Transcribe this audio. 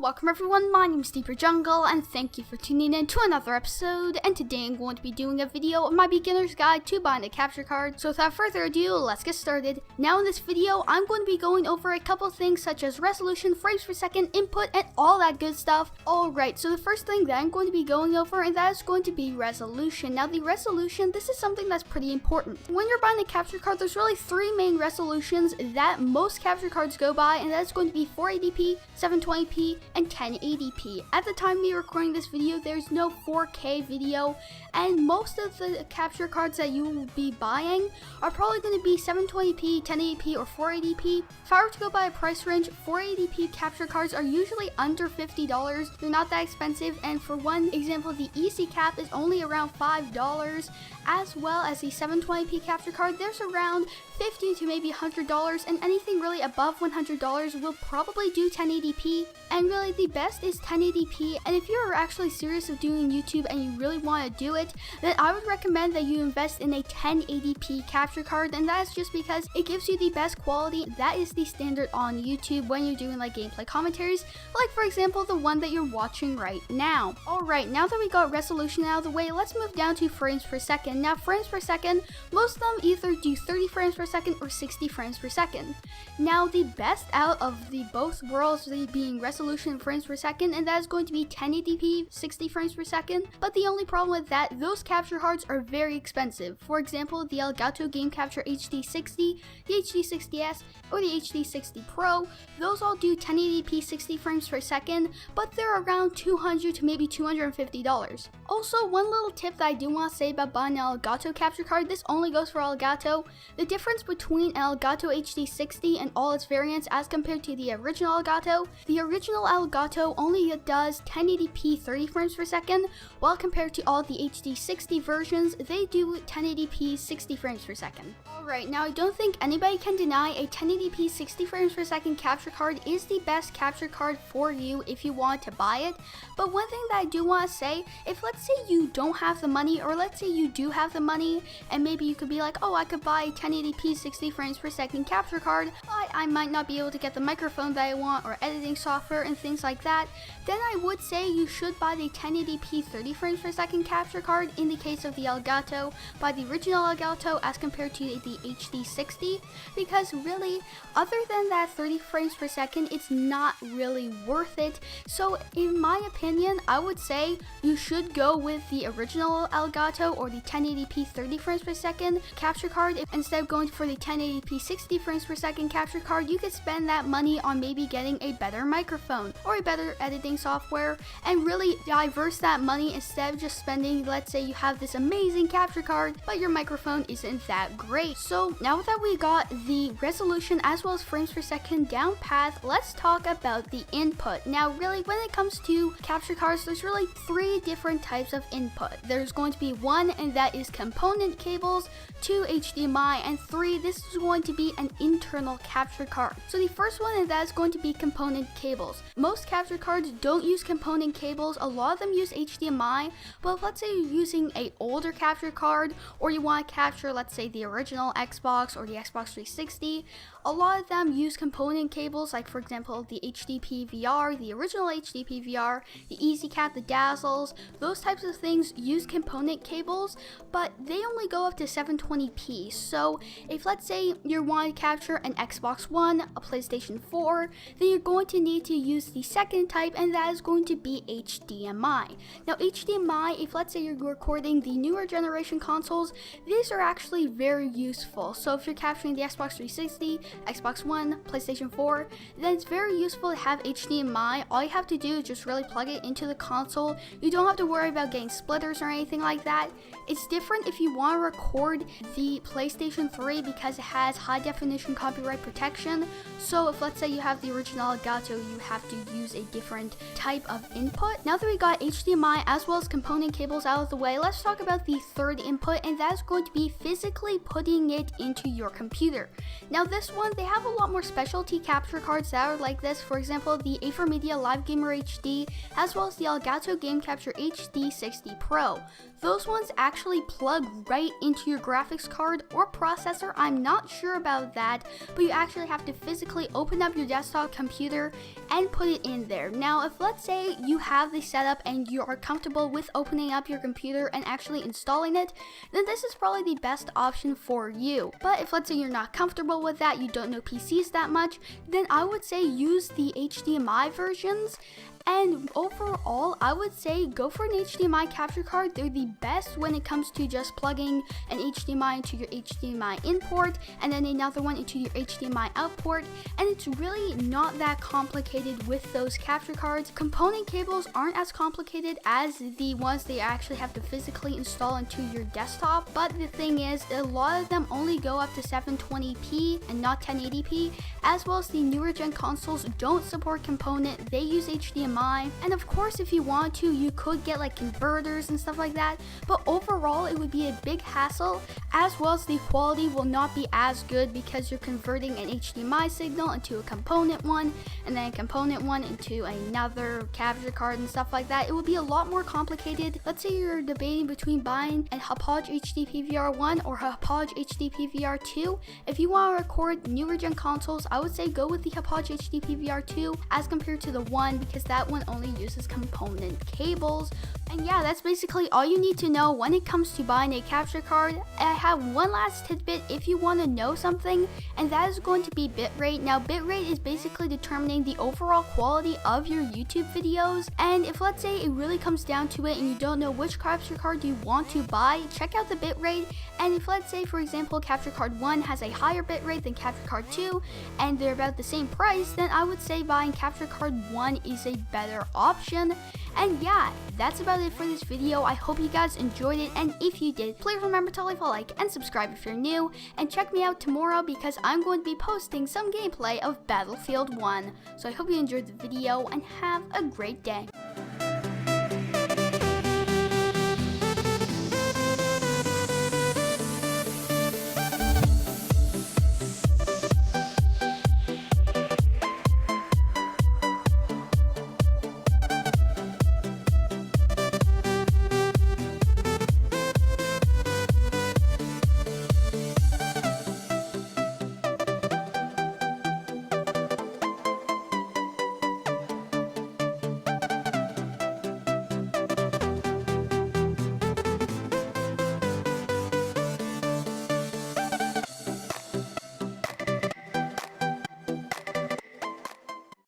welcome everyone, my name is Deeper Jungle, and thank you for tuning in to another episode, and today I'm going to be doing a video of my beginner's guide to buying a capture card. So without further ado, let's get started. Now in this video, I'm going to be going over a couple things such as resolution, frames per second, input, and all that good stuff. Alright, so the first thing that I'm going to be going over, and that is going to be resolution. Now the resolution, this is something that's pretty important. When you're buying a capture card, there's really three main resolutions that most capture cards go by, and that's going to be 480p, 720p, and 1080p. At the time of me recording this video, there's no 4K video, and most of the capture cards that you will be buying are probably going to be 720p, 1080p, or 480p. If I were to go by a price range, 480p capture cards are usually under $50. They're not that expensive, and for one example, the easy cap is only around $5, as well as the 720p capture card. There's around $50 to maybe $100, and anything really above $100 will probably do 1080p, and really the best is 1080p. And if you're actually serious of doing YouTube and you really want to do it, then I would recommend that you invest in a 1080p capture card, and that is just because it gives you the best quality. That is the standard on YouTube when you're doing like gameplay commentaries, like for example the one that you're watching right now. Alright, now that we got resolution out of the way, let's move down to frames per second. Now frames per second, most of them either do 30 frames per second or 60 frames per second. Now the best out of the both worlds, they being resolution and frames per second, and that is going to be 1080p 60 frames per second. But the only problem with that, those capture cards are very expensive. For example, the Elgato Game Capture HD60, the HD60S, or the HD60 Pro, those all do 1080p 60 frames per second, but they're around $200 to maybe $250. Also, one little tip that I do want to say about buying an Elgato capture card, this only goes for Elgato. The difference between an Elgato HD60 and all its variants as compared to the original Elgato, the original Elgato only does 1080p 30 frames per second, while compared to all the HD60 versions, they do 1080p 60 frames per second. Alright, now I don't think anybody can deny a 1080p 60 frames per second capture card is the best capture card for you if you want to buy it. But one thing that I do want to say, if let's say you don't have the money, or let's say you do have the money, and maybe you could be like, oh, I could buy a 1080p 60 frames per second capture card, but I might not be able to get the microphone that I want or editing software and things like that, then I would say you should buy the 1080p 30 frames per second capture card in the case of the Elgato, buy the original Elgato as compared to the HD60, because really, other than that 30 frames per second, it's not really worth it. So in my opinion, I would say you should go with the original Elgato or the 1080p 30 frames per second capture card. Instead of going for the 1080p 60 frames per second capture card, you could spend that money on maybe getting a better microphone or a better editing software, and really diverse that money instead of just spending, let's say you have this amazing capture card but your microphone isn't that great. So now that we got the resolution as well as frames per second down path, let's talk about the input. Now really, when it comes to capture cards, there's really three different types of input. There's going to be one, and that is component cables, two HDMI, and three, this is going to be an internal capture card. So the first one, and that is going to be component cables. Most capture cards don't use component cables, a lot of them use HDMI, but if let's say you're using a older capture card, or you want to capture, let's say the original Xbox or the Xbox 360, a lot of them use component cables, like for example the HDP VR, the original HDP VR, the EasyCap, the Dazzles, those types of things use component cables, but they only go up to 720p. So if let's say you want to capture an Xbox One, a PlayStation 4, then you're going to need to use the second type, and that is going to be HDMI. Now HDMI, if let's say you're recording the newer generation consoles, these are actually very useful. So if you're capturing the Xbox 360, Xbox One, PlayStation 4, then it's very useful to have HDMI. All you have to do is just really plug it into the console. You don't have to worry about getting splitters or anything like that. It's different if you want to record the PlayStation 3 because it has high definition copyright protection. So if let's say you have the original Elgato, you have to use a different type of input. Now that we got HDMI as well as component cables out of the way, let's talk about the third input, and that's going to be physically putting it into your computer. Now this one, they have a lot more specialty capture cards that are like this. For example, the A4 Media Live Gamer HD, as well as the Elgato Game Capture HD60 Pro. Those ones actually plug right into your graphics card or processor computer, I'm not sure about that, but you actually have to physically open up your desktop computer and put it in there. Now, if let's say you have the setup and you are comfortable with opening up your computer and actually installing it, then this is probably the best option for you. But if let's say you're not comfortable with that, you don't know PCs that much, then I would say use the HDMI versions. And overall, I would say go for an HDMI capture card. They're the best when it comes to just plugging an HDMI into your HDMI in port and then another one into your HDMI out port. And it's really not that complicated with those capture cards. Component cables aren't as complicated as the ones they actually have to physically install into your desktop. But the thing is, a lot of them only go up to 720p and not 1080p, as well as the newer gen consoles don't support component. They use HDMI. And of course, if you want to, you could get like converters and stuff like that, but overall it would be a big hassle, as well as the quality will not be as good because you're converting an HDMI signal into a component one and then a component one into another capture card and stuff like that. It would be a lot more complicated. Let's say you're debating between buying a Hauppauge HD PVR 1 or Hauppauge HD PVR 2. If you want to record newer gen consoles, I would say go with the Hauppauge HD PVR 2 as compared to the one, because that one only uses component cables. And yeah, that's basically all you need to know when it comes to buying a capture card. I have one last tidbit if you want to know something, and that is going to be bitrate. Now, bitrate is basically determining the overall quality of your YouTube videos, and if let's say it really comes down to it and you don't know which capture card you want to buy, check out the bitrate. And if let's say, for example, capture card 1 has a higher bitrate than capture card 2 and they're about the same price, then I would say buying capture card 1 is a better option. And yeah, that's about it for this video. I hope you guys enjoyed it, and if you did, please remember to leave a like and subscribe if you're new, and check me out tomorrow because I'm going to be posting some gameplay of Battlefield 1. So I hope you enjoyed the video and have a great day.